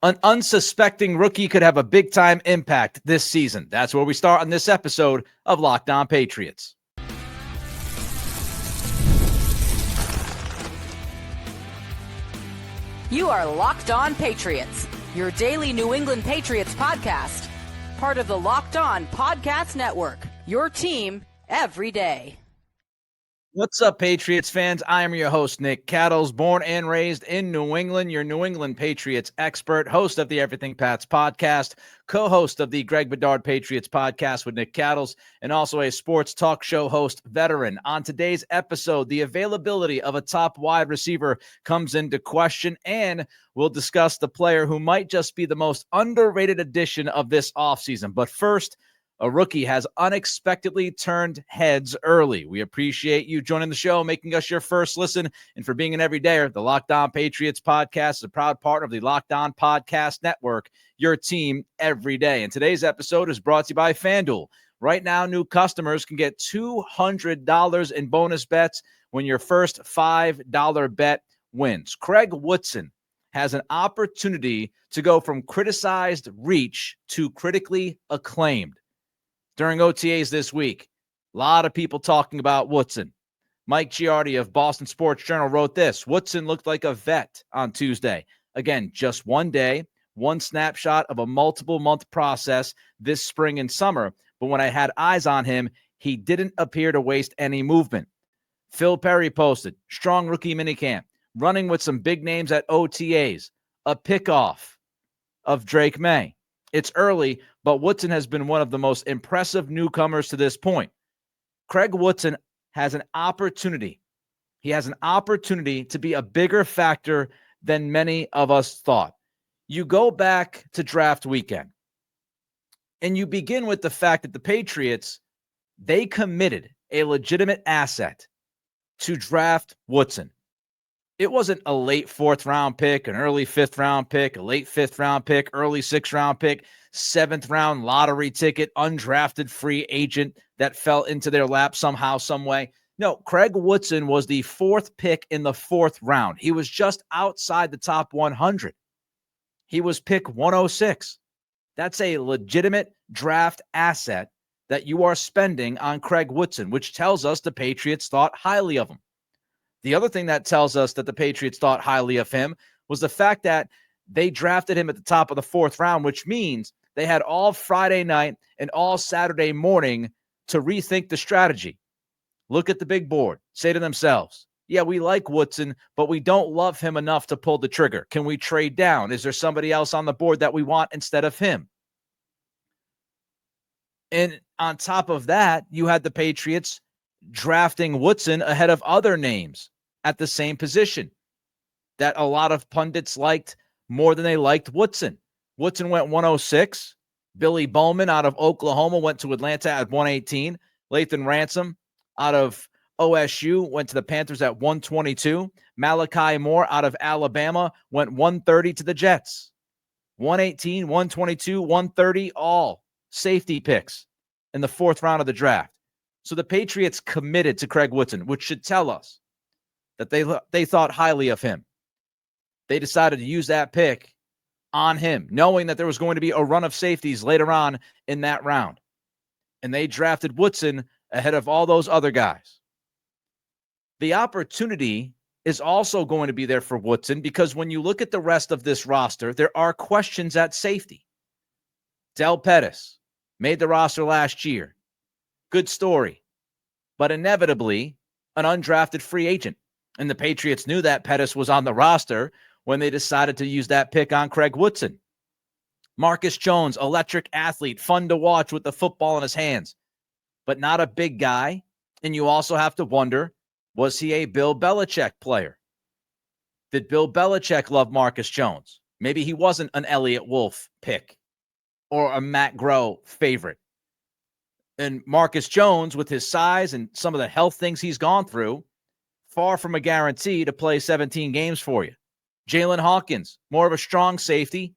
An unsuspecting rookie could have a big-time impact this season. That's where we start on this episode of Locked On Patriots. You are Locked On Patriots, your daily New England Patriots podcast. Part of the Locked On Podcast Network, your team every day. What's up, Patriots fans? I am your host, Nick Cattles, born and raised in New England, your New England Patriots expert, host of the Everything Pats podcast, co-host of the Greg Bedard Patriots podcast with Nick Cattles, and also a sports talk show host veteran. On today's episode, the availability of a top wide receiver comes into question, and we'll discuss the player who might just be the most underrated addition of this offseason. But first, a rookie has unexpectedly turned heads early. We appreciate you joining the show, making us your first listen, and for being an everydayer. The Locked On Patriots podcast is a proud partner of the Locked On Podcast Network, your team every day. And today's episode is brought to you by FanDuel. Right now, new customers can get $200 in bonus bets when your first $5 bet wins. Craig Woodson has an opportunity to go from criticized reach to critically acclaimed. During OTAs this week, a lot of people talking about Woodson. Mike Giardi of Boston Sports Journal wrote this: Woodson looked like a vet on Tuesday. Again, just one day, one snapshot of a multiple-month process this spring and summer. But when I had eyes on him, he didn't appear to waste any movement. Phil Perry posted, strong rookie minicamp, running with some big names at OTAs, a pickoff of Drake May. It's early, but Woodson has been one of the most impressive newcomers to this point. Craig Woodson has an opportunity. He has an opportunity to be a bigger factor than many of us thought. You go back to draft weekend, and you begin with the fact that the Patriots, they committed a legitimate asset to draft Woodson. It wasn't a late fourth-round pick, an early fifth-round pick, a late fifth-round pick, early sixth-round pick, seventh-round lottery ticket, undrafted free agent that fell into their lap somehow, some way. No, Craig Woodson was the fourth pick in the fourth round. He was just outside the top 100. He was pick 106. That's a legitimate draft asset that you are spending on Craig Woodson, which tells us the Patriots thought highly of him. The other thing that tells us that the Patriots thought highly of him was the fact that they drafted him at the top of the fourth round, which means they had all Friday night and all Saturday morning to rethink the strategy. Look at the big board. Say to themselves, yeah, we like Woodson, but we don't love him enough to pull the trigger. Can we trade down? Is there somebody else on the board that we want instead of him? And on top of that, you had the Patriots drafting Woodson ahead of other names at the same position that a lot of pundits liked more than they liked Woodson. Woodson went 106. Billy Bowman out of Oklahoma went to Atlanta at 118. Lathan Ransom out of OSU went to the Panthers at 122. Malachi Moore out of Alabama went 130 to the Jets. 118, 122, 130, all safety picks in the fourth round of the draft. So the Patriots committed to Craig Woodson, which should tell us that they thought highly of him. They decided to use that pick on him, knowing that there was going to be a run of safeties later on in that round. And they drafted Woodson ahead of all those other guys. The opportunity is also going to be there for Woodson because when you look at the rest of this roster, there are questions at safety. Del Pettis made the roster last year. Good story. But inevitably, an undrafted free agent. And the Patriots knew that Pettis was on the roster when they decided to use that pick on Craig Woodson. Marcus Jones, electric athlete, fun to watch with the football in his hands, but not a big guy. And you also have to wonder, was he a Bill Belichick player? Did Bill Belichick love Marcus Jones? Maybe he wasn't an Eliot Wolf pick or a Matt Groh favorite. And Marcus Jones, with his size and some of the health things he's gone through, far from a guarantee to play 17 games for you. Jalen Hawkins, more of a strong safety,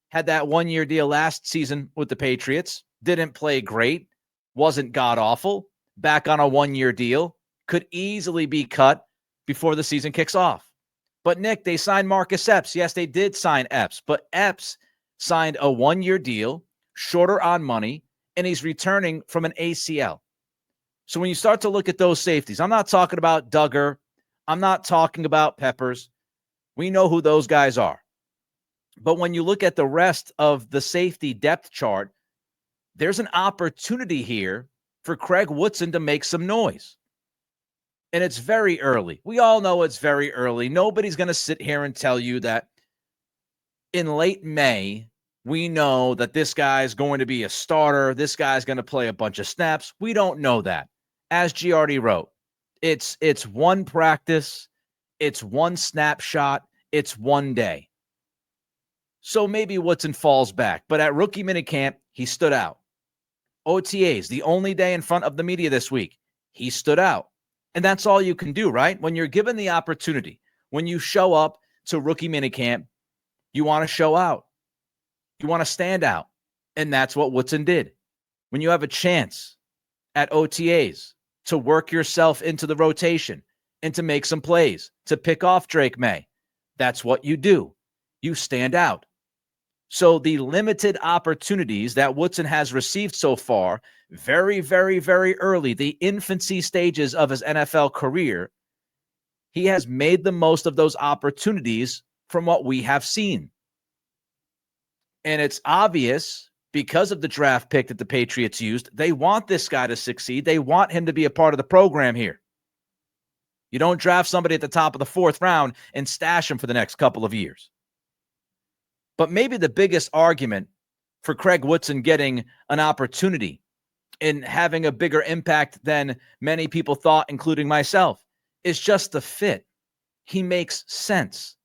had that one-year deal last season with the Patriots, didn't play great, wasn't god-awful, back on a one-year deal, could easily be cut before the season kicks off. But Nick, they signed Marcus Epps. Yes, they did sign Epps, but Epps signed a 1-year deal, shorter on money, and he's returning from an ACL. So when you start to look at those safeties, I'm not talking about Duggar. I'm not talking about Peppers. We know who those guys are. But when you look at the rest of the safety depth chart, there's an opportunity here for Craig Woodson to make some noise. And it's very early. We all know it's very early. Nobody's going to sit here and tell you that in late May, we know that this guy's going to be a starter. This guy's going to play a bunch of snaps. We don't know that. As G already wrote, it's one practice. It's one snapshot. It's one day. So maybe Woodson falls back. But at rookie minicamp, he stood out. OTAs, the only day in front of the media this week, he stood out. And that's all you can do, right? When you're given the opportunity, when you show up to rookie minicamp, you want to show out. You want to stand out. And that's what Woodson did. When you have a chance at OTAs to work yourself into the rotation and to make some plays, to pick off Drake May, that's what you do. You stand out. So the limited opportunities that Woodson has received so far, very, very, very early, the infancy stages of his NFL career, he has made the most of those opportunities from what we have seen. And it's obvious because of the draft pick that the Patriots used, they want this guy to succeed. They want him to be a part of the program here. You don't draft somebody at the top of the 4th round and stash him for the next couple of years. But maybe the biggest argument for Craig Woodson getting an opportunity and having a bigger impact than many people thought, including myself, is just the fit. He makes sense.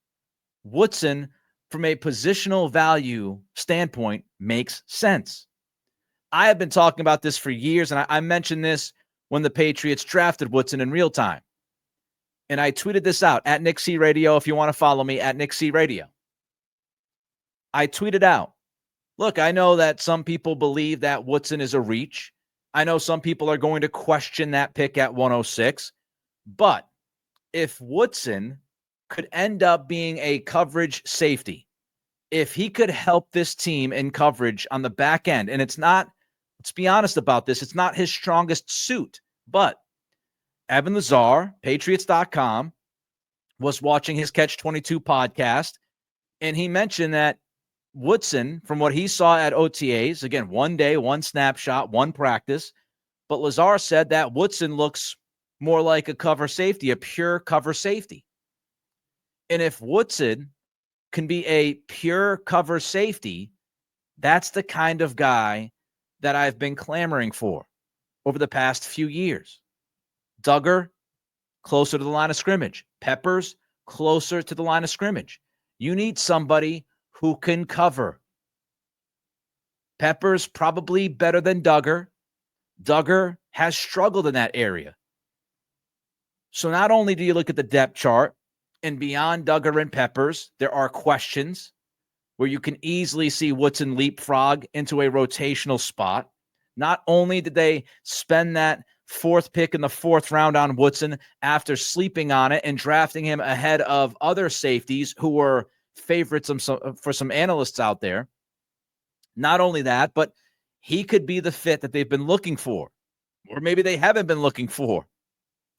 Woodson, from a positional value standpoint, makes sense. I have been talking about this for years, and I mentioned this when the Patriots drafted Woodson in real time. And I tweeted this out at Nick C Radio if you want to follow me at Nick C Radio. I tweeted out, look, I know that some people believe that Woodson is a reach. I know some people are going to question that pick at 106. But if Woodson could end up being a coverage safety, if he could help this team in coverage on the back end, and it's not, let's be honest about this, it's not his strongest suit, but Evan Lazar, Patriots.com, was watching his Catch 22 podcast, and he mentioned that Woodson, from what he saw at OTAs, again, one day, one snapshot, one practice, but Lazar said that Woodson looks more like a cover safety, a pure cover safety. And if Woodson can be a pure cover safety, that's the kind of guy that I've been clamoring for over the past few years. Duggar, closer to the line of scrimmage. Peppers, closer to the line of scrimmage. You need somebody who can cover. Peppers probably better than Duggar. Duggar has struggled in that area. So not only do you look at the depth chart, and beyond Duggar and Peppers, there are questions where you can easily see Woodson leapfrog into a rotational spot. Not only did they spend that 4th pick in the 4th round on Woodson after sleeping on it and drafting him ahead of other safeties who were favorites for some analysts out there. Not only that, but he could be the fit that they've been looking for. Or maybe they haven't been looking for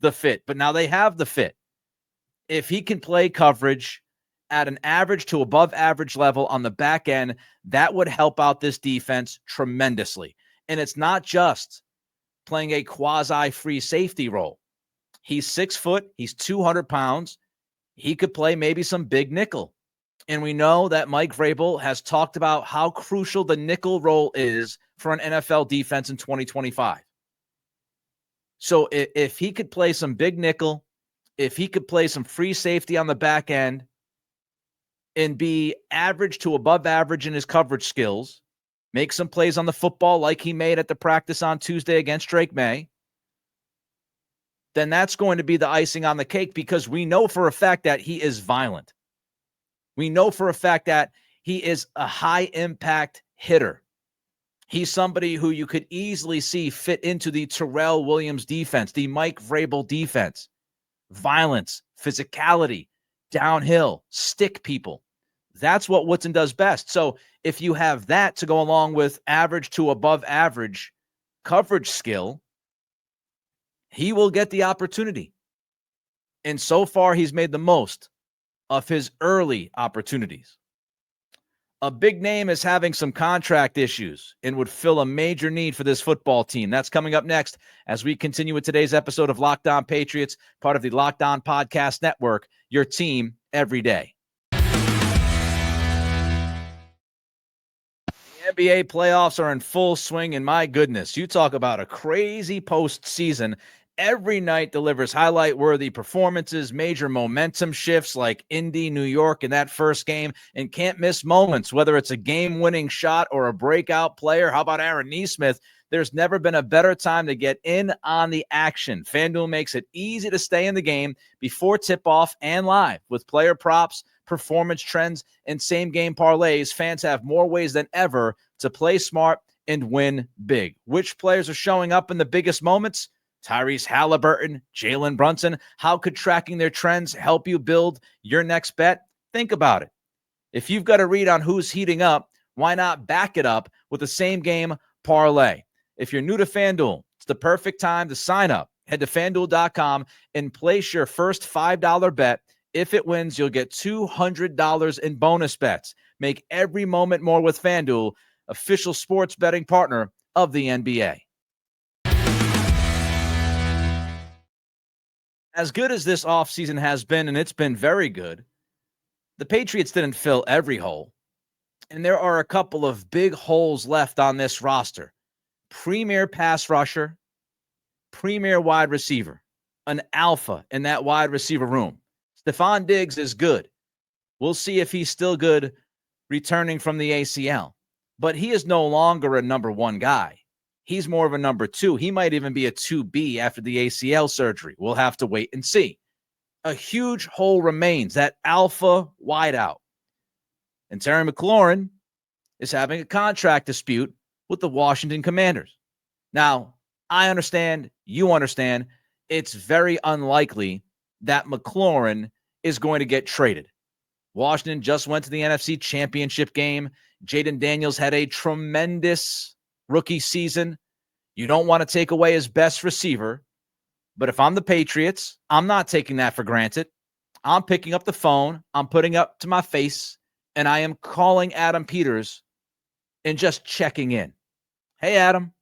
the fit, but now they have the fit. If he can play coverage at an average to above average level on the back end, that would help out this defense tremendously. And it's not just playing a quasi-free safety role. He's 6 foot. He's 200 pounds. He could play maybe some big nickel. And we know that Mike Vrabel has talked about how crucial the nickel role is for an NFL defense in 2025. So if he could play some big nickel, if he could play some free safety on the back end and be average to above average in his coverage skills, make some plays on the football like he made at the practice on Tuesday against Drake May, then that's going to be the icing on the cake, because we know for a fact that he is violent. We know for a fact that he is a high-impact hitter. He's somebody who you could easily see fit into the Terrell Williams defense, the Mike Vrabel defense. Violence, physicality, downhill, stick people. That's what Woodson does best. So if you have that to go along with average to above average coverage skill, he will get the opportunity. And so far, he's made the most of his early opportunities. A big name is having some contract issues and would fill a major need for this football team. That's coming up next as we continue with today's episode of Locked On Patriots, part of the Locked On Podcast Network, your team every day. The NBA playoffs are in full swing, and my goodness, you talk about a crazy postseason. Every night delivers highlight-worthy performances, major momentum shifts like Indy, New York in that first game, and can't-miss moments, whether it's a game-winning shot or a breakout player. How about Aaron Nesmith? There's never been a better time to get in on the action. FanDuel makes it easy to stay in the game before tip-off and live. With player props, performance trends, and same-game parlays, fans have more ways than ever to play smart and win big. Which players are showing up in the biggest moments? Tyrese Halliburton, Jalen Brunson. How could tracking their trends help you build your next bet? Think about it. If you've got a read on who's heating up, why not back it up with the same game parlay? If you're new to FanDuel, it's the perfect time to sign up. Head to FanDuel.com and place your first $5 bet. If it wins, you'll get $200 in bonus bets. Make every moment more with FanDuel, official sports betting partner of the NBA. As good as this offseason has been, and it's been very good, the Patriots didn't fill every hole. And there are a couple of big holes left on this roster. Premier pass rusher, premier wide receiver, an alpha in that wide receiver room. Stephon Diggs is good. We'll see if he's still good returning from the ACL. But he is no longer a number one guy. He's more of a number two. He might even be a 2B after the ACL surgery. We'll have to wait and see. A huge hole remains, that alpha wideout. And Terry McLaurin is having a contract dispute with the Washington Commanders. Now, I understand, you understand, it's very unlikely that McLaurin is going to get traded. Washington just went to the NFC Championship game. Jaden Daniels had a tremendous rookie season. You don't want to take away his best receiver. But if I'm the Patriots, I'm not taking that for granted. I'm picking up the phone. I'm putting up to my face, and I am calling Adam Peters and just checking in. Hey, Adam.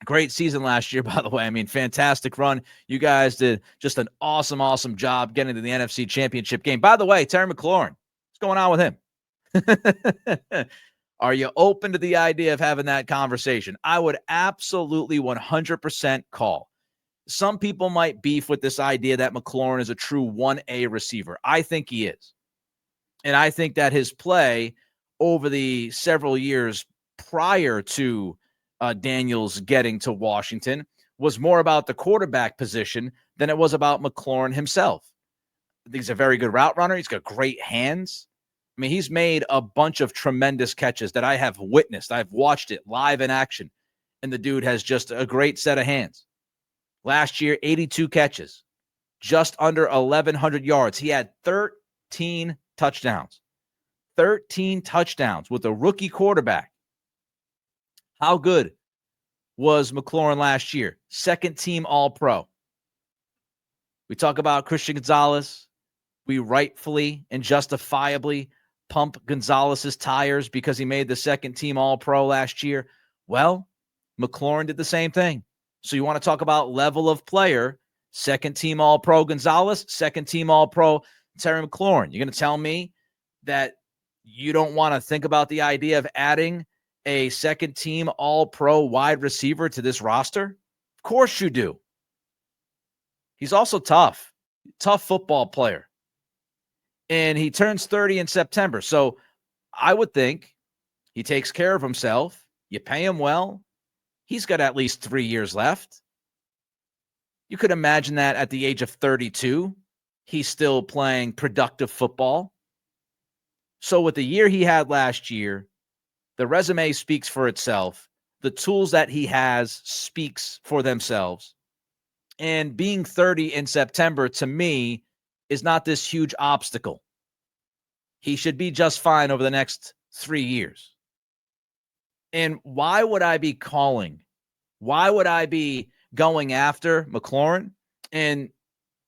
Great season last year, by the way. I mean, fantastic run. You guys did just an awesome job getting to the NFC Championship game. By the way, Terry McLaurin, what's going on with him? Are you open to the idea of having that conversation? I would absolutely 100% call. Some people might beef with this idea that McLaurin is a true 1A receiver. I think he is. And I think that his play over the several years prior to Daniels getting to Washington was more about the quarterback position than it was about McLaurin himself. He's a very good route runner. He's got great hands. I mean, he's made a bunch of tremendous catches that I have witnessed. I've watched it live in action, and the dude has just a great set of hands. Last year, 82 catches, just under 1,100 yards. He had 13 touchdowns. 13 touchdowns with a rookie quarterback. How good was McLaurin last year? Second team All-Pro. We talk about Christian Gonzalez. We rightfully and justifiably pump Gonzalez's tires because he made the second team All-Pro last year. Well, McLaurin did the same thing. So you want to talk about level of player, second team All-Pro Gonzalez, second team All-Pro Terry McLaurin. You're going to tell me that you don't want to think about the idea of adding a second team All-Pro wide receiver to this roster? Of course you do. He's also tough football player. And he turns 30 in September. So I would think he takes care of himself. You pay him well. He's got at least 3 years left. You could imagine that at the age of 32, he's still playing productive football. So with the year he had last year, the resume speaks for itself. The tools that he has speaks for themselves. And being 30 in September, to me, is not this huge obstacle. He should be just fine over the next 3 years. And why would I be calling? Why would I be going after McLaurin? And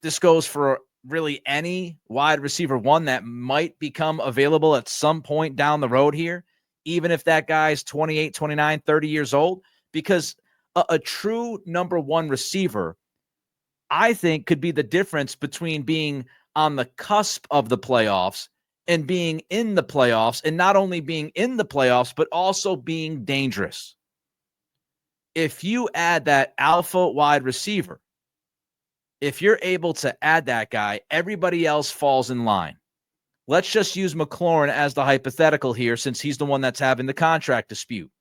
this goes for really any wide receiver one that might become available at some point down the road here, even if that guy's 28, 29, 30 years old, because a true number one receiver, I think, could be the difference between being on the cusp of the playoffs and being in the playoffs, and not only being in the playoffs, but also being dangerous. If you add that alpha wide receiver, if you're able to add that guy, everybody else falls in line. Let's just use McLaurin as the hypothetical here, since he's the one that's having the contract dispute.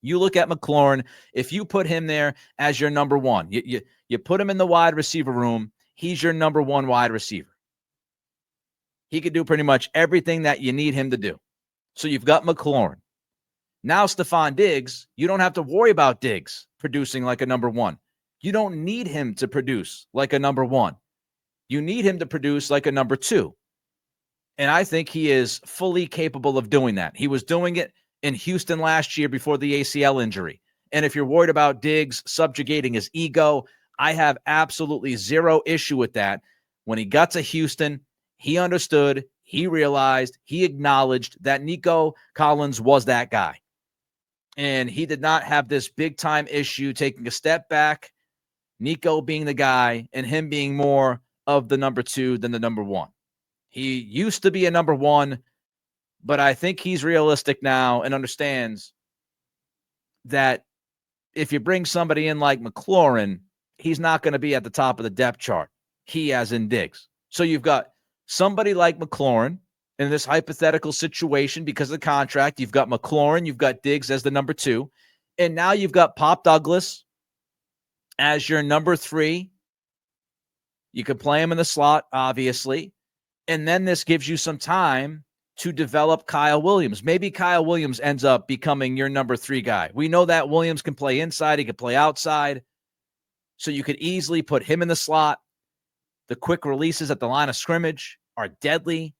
You look at McLaurin, if you put him there as your number one, you put him in the wide receiver room, he's your number one wide receiver. He could do pretty much everything that you need him to do. So you've got McLaurin. Now Stephon Diggs, you don't have to worry about Diggs producing like a number one. You don't need him to produce like a number one. You need him to produce like a number two. And I think he is fully capable of doing that. He was doing it in Houston last year before the ACL injury. And if you're worried about Diggs subjugating his ego, I have absolutely zero issue with that. When he got to Houston, he understood, he realized, he acknowledged that Nico Collins was that guy. And he did not have this big-time issue taking a step back, Nico being the guy, and him being more of the number two than the number one. He used to be a number one, but I think he's realistic now and understands that if you bring somebody in like McLaurin, he's not going to be at the top of the depth chart. He as in Diggs. So you've got somebody like McLaurin in this hypothetical situation because of the contract. You've got McLaurin, you've got Diggs as the number two, and now you've got Pop Douglas as your number three. You could play him in the slot, obviously, and then this gives you some time to develop Kyle Williams. Maybe Kyle Williams ends up becoming your number three guy. We know that Williams can play inside, he can play outside, so you could easily put him in the slot. The quick releases at the line of scrimmage are deadly.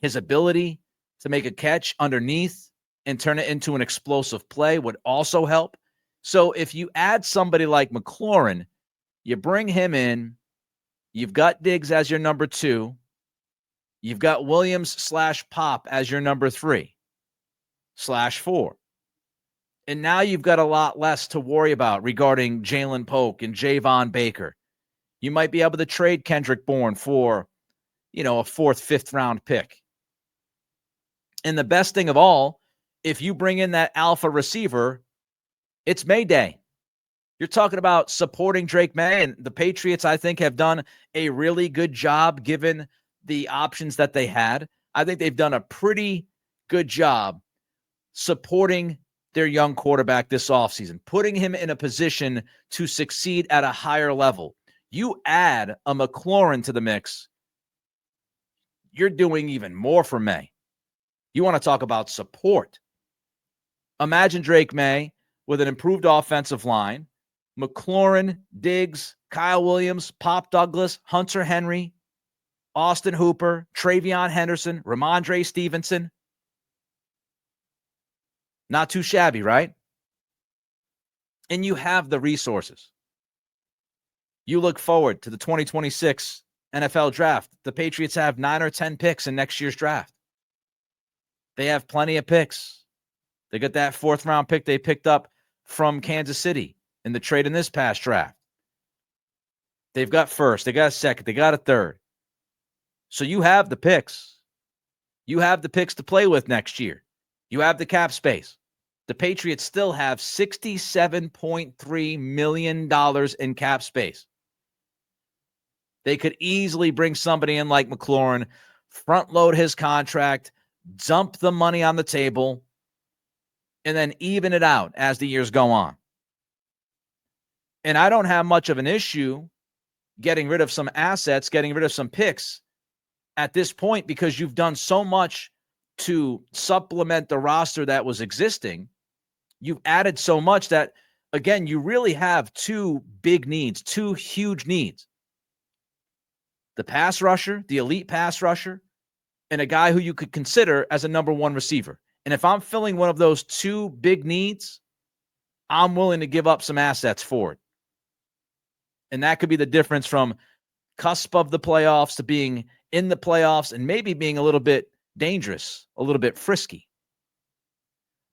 His ability to make a catch underneath and turn it into an explosive play would also help. So if you add somebody like McLaurin, you bring him in, you've got Diggs as your number two, you've got Williams/Pop as your number 3/4. And now you've got a lot less to worry about regarding Jalen Polk and Javon Baker. You might be able to trade Kendrick Bourne for, a 4th, 5th round pick. And the best thing of all, if you bring in that alpha receiver, it's Mayday. You're talking about supporting Drake May, and the Patriots, I think, have done a really good job given the options that they had. I think they've done a pretty good job supporting their young quarterback this offseason, putting him in a position to succeed at a higher level. You add a McLaurin to the mix, you're doing even more for May. You want to talk about support. Imagine Drake May with an improved offensive line, McLaurin, Diggs, Kyle Williams, Pop Douglas, Hunter Henry, Austin Hooper, Travion Henderson, Ramondre Stevenson. Not too shabby, right? And you have the resources. You look forward to the 2026 NFL draft. The Patriots have 9 or 10 picks in next year's draft. They have plenty of picks. They got that 4th round pick they picked up from Kansas City in the trade in this past draft. They've got 1st, they got a 2nd, they got a 3rd. So you have the picks. You have the picks to play with next year. You have the cap space. The Patriots still have $67.3 million in cap space. They could easily bring somebody in like McLaurin, front load his contract, dump the money on the table, and then even it out as the years go on. And I don't have much of an issue getting rid of some assets, getting rid of some picks at this point, because you've done so much to supplement the roster that was existing. You've added so much that, again, you really have 2 big needs, 2 huge needs. the pass rusher, the elite pass rusher, and a guy who you could consider as a number one receiver. And if I'm filling one of those two big needs, I'm willing to give up some assets for it. And that could be the difference from cusp of the playoffs to being in the playoffs and maybe being a little bit dangerous, a little bit frisky.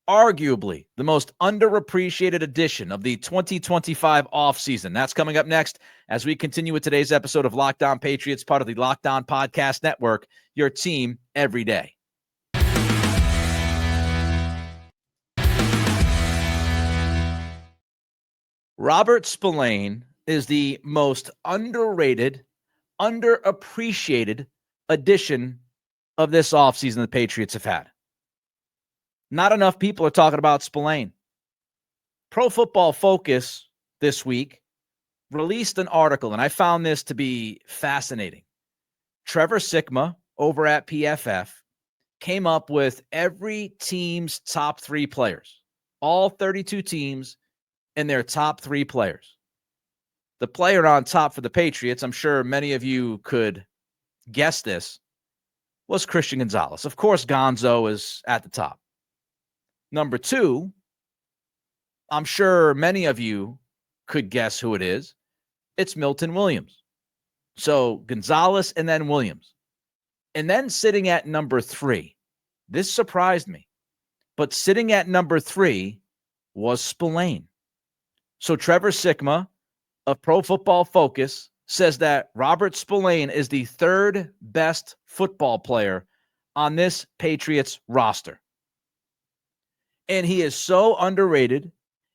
Arguably the most underappreciated edition of the 2025 offseason. That's coming up next as we continue with today's episode of Locked On Patriots, part of the Locked On Podcast Network, your team every day. Robert Spillane is the most underrated, underappreciated edition of this offseason the Patriots have had. Not enough people are talking about Spillane. Pro Football Focus this week released an article, and I found this to be fascinating. Trevor Sikkema over at PFF came up with every team's top 3 players, all 32 teams and their top 3 players. The player on top for the Patriots, I'm sure many of you could guess this, was Christian Gonzalez. Of course, Gonzo is at the top. Number 2, I'm sure many of you could guess who it is. It's Milton Williams. So Gonzalez and then Williams. And then sitting at number 3, this surprised me, but sitting at number 3 was Spillane. So Trevor Sikkema of Pro Football Focus says that Robert Spillane is the 3rd best football player on this Patriots roster. And he is so underrated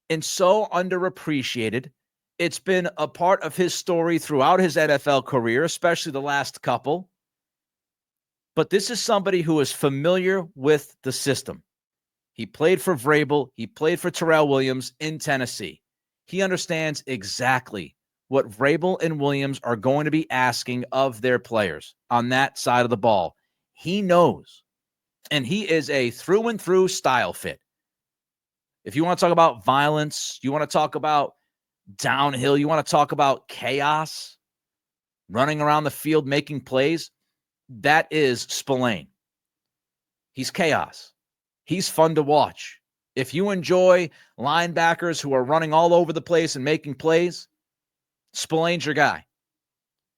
and so underappreciated. It's been a part of his story throughout his NFL career, especially the last couple. But this is somebody who is familiar with the system. He played for Vrabel. He played for Terrell Williams in Tennessee. He understands exactly what Vrabel and Williams are going to be asking of their players on that side of the ball. He knows, and he is a through and through style fit. If you want to talk about violence, you want to talk about downhill, you want to talk about chaos, running around the field, making plays, that is Spillane. He's chaos. He's fun to watch. If you enjoy linebackers who are running all over the place and making plays, Spillane's your guy.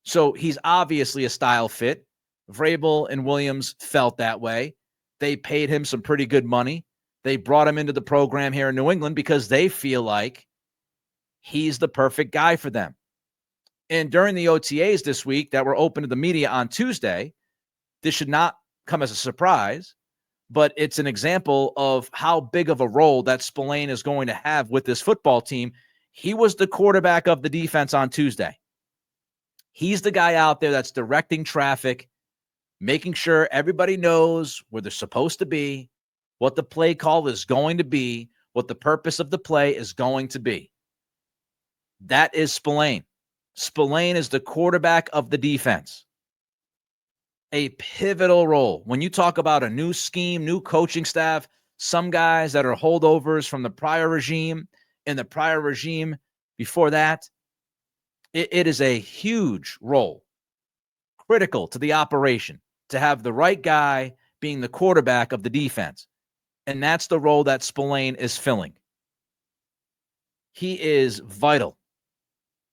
So he's obviously a style fit. Vrabel and Williams felt that way. They paid him some pretty good money. They brought him into the program here in New England because they feel like he's the perfect guy for them. And during the OTAs this week that were open to the media on Tuesday, this should not come as a surprise, but it's an example of how big of a role that Spillane is going to have with this football team. He was the quarterback of the defense on Tuesday. He's the guy out there that's directing traffic, making sure everybody knows where they're supposed to be, what the play call is going to be, what the purpose of the play is going to be. That is Spillane. Spillane is the quarterback of the defense. A pivotal role. When you talk about a new scheme, new coaching staff, some guys that are holdovers from the prior regime and the prior regime before that, it is a huge role, critical to the operation, to have the right guy being the quarterback of the defense. And that's the role that Spillane is filling. He is vital.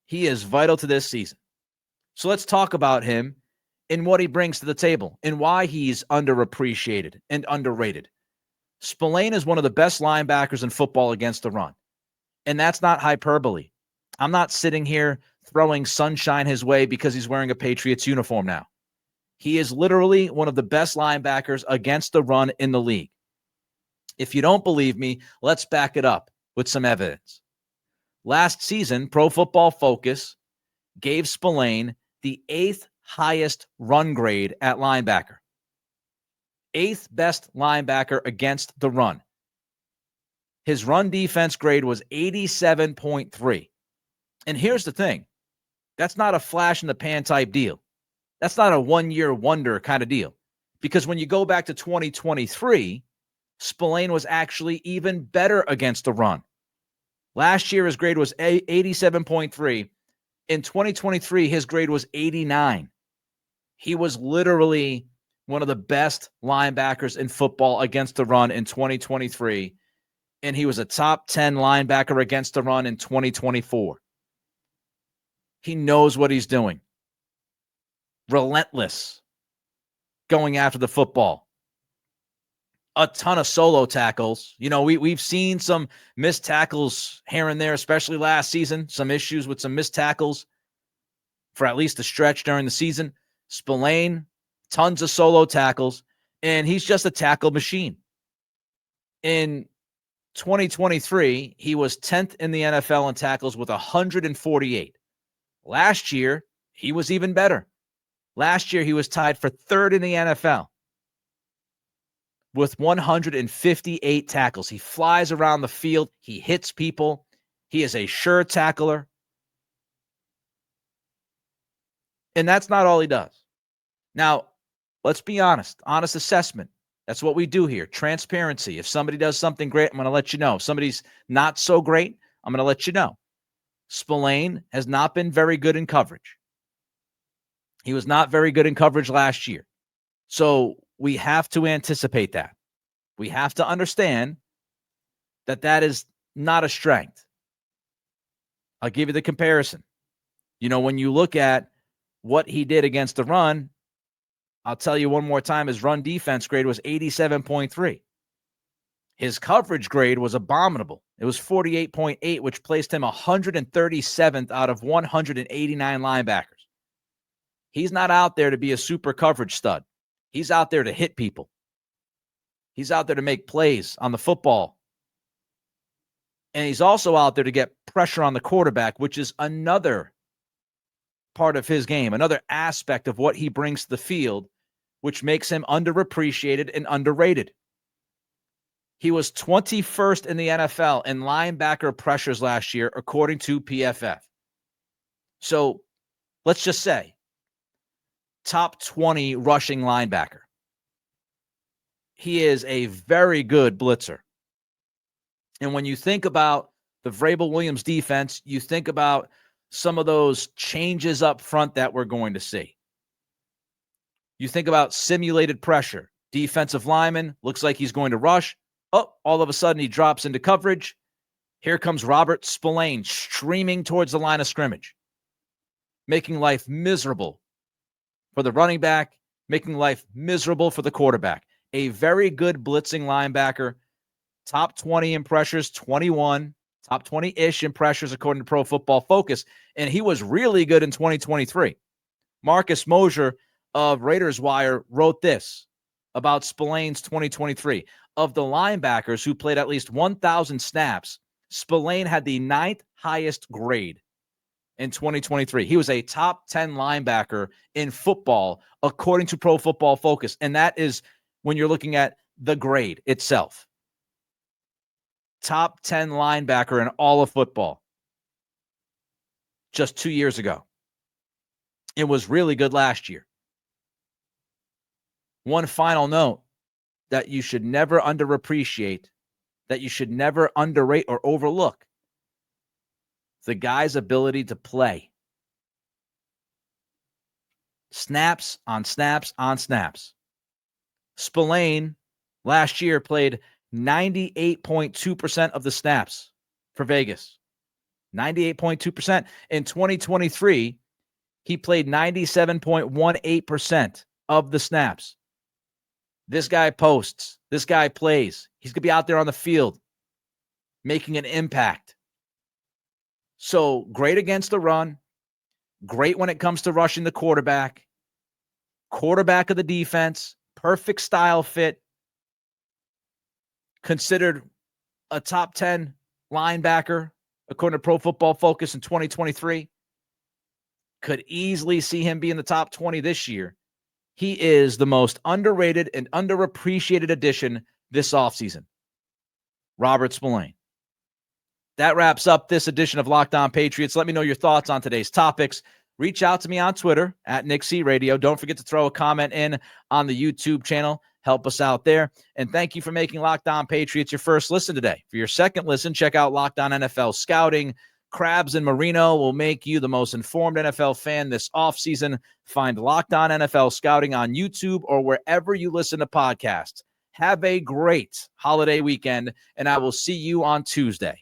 He is vital to this season. So let's talk about him and what he brings to the table and why he's underappreciated and underrated. Spillane is one of the best linebackers in football against the run. And that's not hyperbole. I'm not sitting here throwing sunshine his way because he's wearing a Patriots uniform now. He is literally one of the best linebackers against the run in the league. If you don't believe me, let's back it up with some evidence. Last season, Pro Football Focus gave Spillane the 8th highest run grade at linebacker. 8th best linebacker against the run. His run defense grade was 87.3. And here's the thing. That's not a flash in the pan type deal. That's not a one-year wonder kind of deal. Because when you go back to 2023, Spillane was actually even better against the run. Last year, his grade was 87.3. In 2023, his grade was 89. He was literally one of the best linebackers in football against the run in 2023, and he was a top 10 linebacker against the run in 2024. He knows what he's doing. Relentless, going after the football. A ton of solo tackles. You know, we've seen some missed tackles here and there, especially last season. Some issues with some missed tackles for at least a stretch during the season. Spillane, tons of solo tackles, and he's just a tackle machine. In 2023, he was 10th in the NFL in tackles with 148. Last year, he was even better. Last year, he was tied for third in the NFL with 158 tackles. He flies around the field. He hits people. He is a sure tackler. And that's not all he does. Now, let's be honest. Honest assessment. That's what we do here. Transparency. If somebody does something great, I'm going to let you know. If somebody's not so great, I'm going to let you know. Spillane has not been very good in coverage. He was not very good in coverage last year. So we have to anticipate that. We have to understand that that is not a strength. I'll give you the comparison. You know, when you look at what he did against the run, I'll tell you one more time, his run defense grade was 87.3. His coverage grade was abominable. It was 48.8, which placed him 137th out of 189 linebackers. He's not out there to be a super coverage stud. He's out there to hit people. He's out there to make plays on the football. And he's also out there to get pressure on the quarterback, which is another part of his game, another aspect of what he brings to the field, which makes him underappreciated and underrated. He was 21st in the NFL in linebacker pressures last year, according to PFF. So let's just say top 20 rushing linebacker. He is a very good blitzer. And when you think about the Vrabel Williams defense, you think about some of those changes up front that we're going to see. You think about simulated pressure. Defensive lineman looks like he's going to rush. Oh, all of a sudden he drops into coverage. Here comes Robert Spillane streaming towards the line of scrimmage, making life miserable for the running back, making life miserable for the quarterback. A very good blitzing linebacker, top 20 in pressures, 21, top 20-ish in pressures according to Pro Football Focus, and he was really good in 2023. Marcus Mosher of Raiders Wire wrote this about Spillane's 2023. Of the linebackers who played at least 1,000 snaps, Spillane had the 9th highest grade in 2023. He was a top 10 linebacker in football, according to Pro Football Focus. And that is when you're looking at the grade itself. Top 10 linebacker in all of football just 2 years ago. It was really good last year. One final note that you should never underappreciate, that you should never underrate or overlook: the guy's ability to play. Snaps on snaps on snaps. Spillane last year played 98.2% of the snaps for Vegas. 98.2%. In 2023, he played 97.18% of the snaps. This guy posts. This guy plays. He's going to be out there on the field making an impact. So great against the run. Great when it comes to rushing the quarterback. Quarterback of the defense. Perfect style fit. Considered a top 10 linebacker according to Pro Football Focus in 2023. Could easily see him be in the top 20 this year. He is the most underrated and underappreciated addition this offseason. Robert Spillane. That wraps up this edition of Locked On Patriots. Let me know your thoughts on today's topics. Reach out to me on Twitter at Nick C Radio. Don't forget to throw a comment in on the YouTube channel. Help us out there. And thank you for making Locked On Patriots your first listen today. For your second listen, check out Locked On NFL Scouting, Krabs and Marino will make you the most informed NFL fan this offseason. Find Locked On NFL Scouting on YouTube or wherever you listen to podcasts. Have a great holiday weekend, and I will see you on Tuesday.